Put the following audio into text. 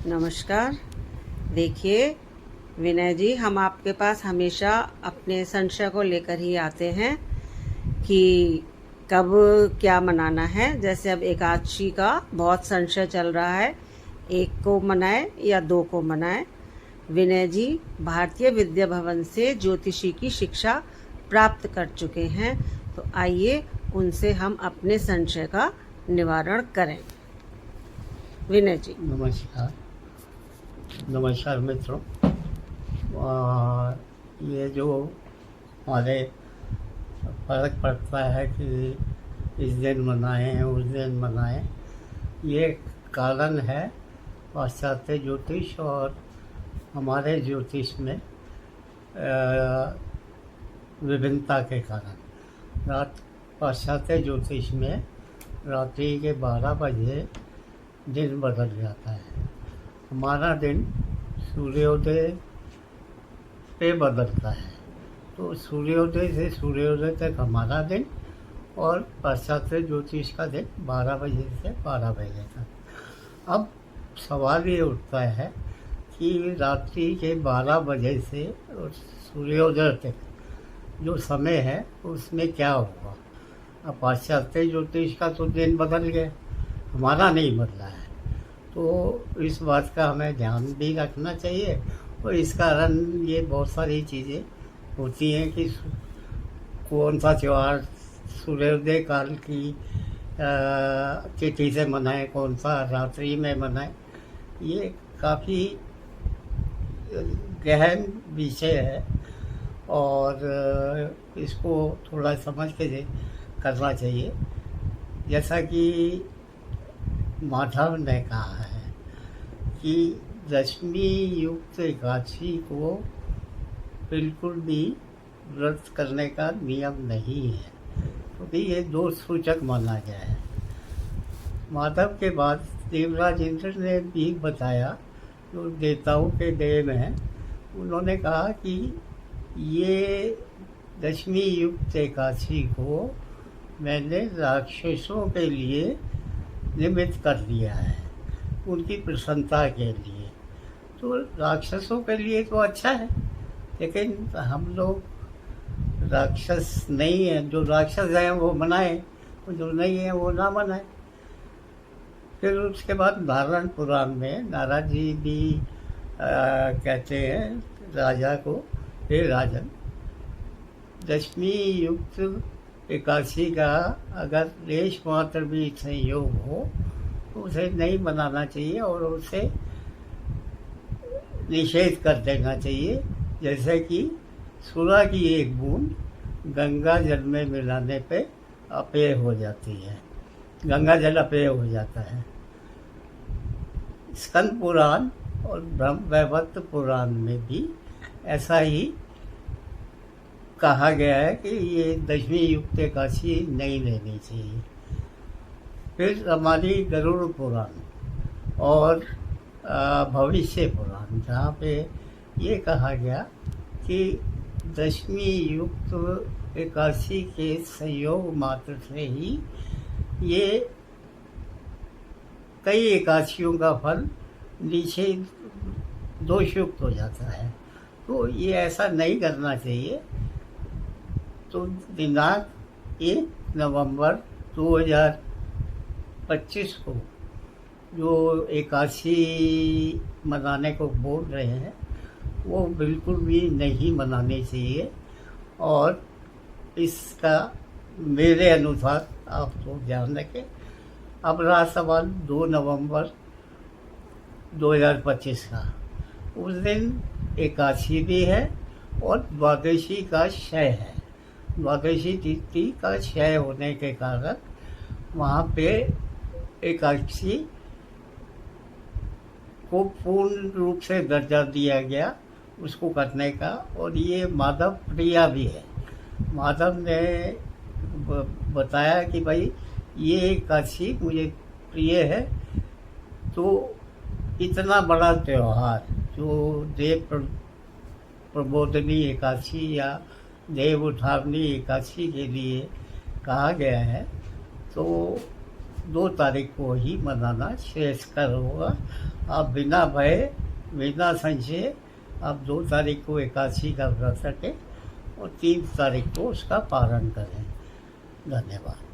नमस्कार। देखिए विनय जी, हम आपके पास हमेशा अपने संशय को लेकर ही आते हैं कि कब क्या मनाना है। जैसे अब एकादशी का बहुत संशय चल रहा है, एक को मनाए या दो को मनाए। विनय जी भारतीय विद्या भवन से ज्योतिषी की शिक्षा प्राप्त कर चुके हैं, तो आइए उनसे हम अपने संशय का निवारण करें। विनय जी। नमस्कार। नमस्कार मित्रों। ये जो हमारे फर्क पड़ता है कि इस दिन मनाएं उस दिन मनाएं, ये कारण है पाश्चात्य ज्योतिष और हमारे ज्योतिष में विभिन्नता के कारण। पाश्चात्य ज्योतिष में रात्रि के 12 बजे दिन बदल जाता है। हमारा दिन सूर्योदय पे बदलता है, तो सूर्योदय से सूर्योदय तक हमारा दिन और पाश्चात्य ज्योतिष का दिन 12 बजे से 12 बजे तक। अब सवाल ये उठता है कि रात्रि के 12 बजे से सूर्योदय तक जो समय है उसमें क्या होगा। अब पाश्चात्य ज्योतिष का तो दिन बदल गया, हमारा नहीं बदला है, तो इस बात का हमें ध्यान भी रखना चाहिए। और इस कारण ये बहुत सारी चीज़ें होती हैं कि कौन सा त्यौहार सूर्योदय काल की तिथि से मनाएं, कौन सा रात्रि में मनाएं। ये काफ़ी गहन विषय है और इसको थोड़ा समझ के करना चाहिए। जैसा कि माधव ने कहा है कि दशमी युक्त एकादशी को बिल्कुल भी व्रत करने का नियम नहीं है, क्योंकि ये दोष सूचक माना गया है। माधव के बाद देवराज इंद्र ने भी बताया, जो देवताओं के देव हैं, उन्होंने कहा कि ये दशमी युक्त एकादशी को मैंने राक्षसों के लिए निमित्त कर लिया है, उनकी प्रसन्नता के लिए। तो राक्षसों के लिए तो अच्छा है, लेकिन हम लोग राक्षस नहीं हैं। जो राक्षस हैं वो मनाएं, और जो नहीं है वो ना मनाएं। फिर उसके बाद नारायण पुराण में नारद जी भी कहते हैं राजा को, हे राजन, दशमी युक्त एकादशी का अगर लेश मात्र भी संयोग हो तो उसे नहीं मनाना चाहिए और उसे निषेध कर देना चाहिए। जैसे कि सूरा की एक बूंद गंगा जल में मिलाने पे अपेय हो जाती है, गंगा जल अपेय हो जाता है। स्कंद पुराण और ब्रह्म वैवर्त पुराण में भी ऐसा ही कहा गया है कि ये दशमी युक्त एकादशी नहीं लेनी चाहिए। फिर हमारी गरुड़ पुराण और भविष्य पुराण, जहाँ पे ये कहा गया कि दशमी युक्त एकादशी के संयोग मात्र से ही ये कई एकादशियों का फल नीचे दोषयुक्त हो जाता है, तो ये ऐसा नहीं करना चाहिए। तो दिनांक 1 नवंबर 2025 को जो एकादशी मनाने को बोल रहे हैं वो बिल्कुल भी नहीं मनानी चाहिए। और इसका मेरे अनुसार आप लोग ध्यान रखें। अब रहा सवाल 2 नवंबर 2025 का, उस दिन एकादशी भी है और द्वादशी का क्षय है। द्वादशी तिथि का क्षय होने के कारण वहाँ पे एकादशी को पूर्ण रूप से दर्जा दिया गया उसको करने का। और ये माधव प्रिया भी है। माधव ने बताया कि भाई ये एकादशी मुझे प्रिय है, तो इतना बड़ा त्यौहार जो देव प्रबोधनी एकादशी या देव उठावनी एकादशी के लिए कहा गया है, तो 2 तारीख को ही मनाना श्रेयस्कर होगा। आप बिना भय, बिना संशय आप 2 तारीख को एकादशी का व्रत रखें और 3 तारीख को उसका पारण करें। धन्यवाद।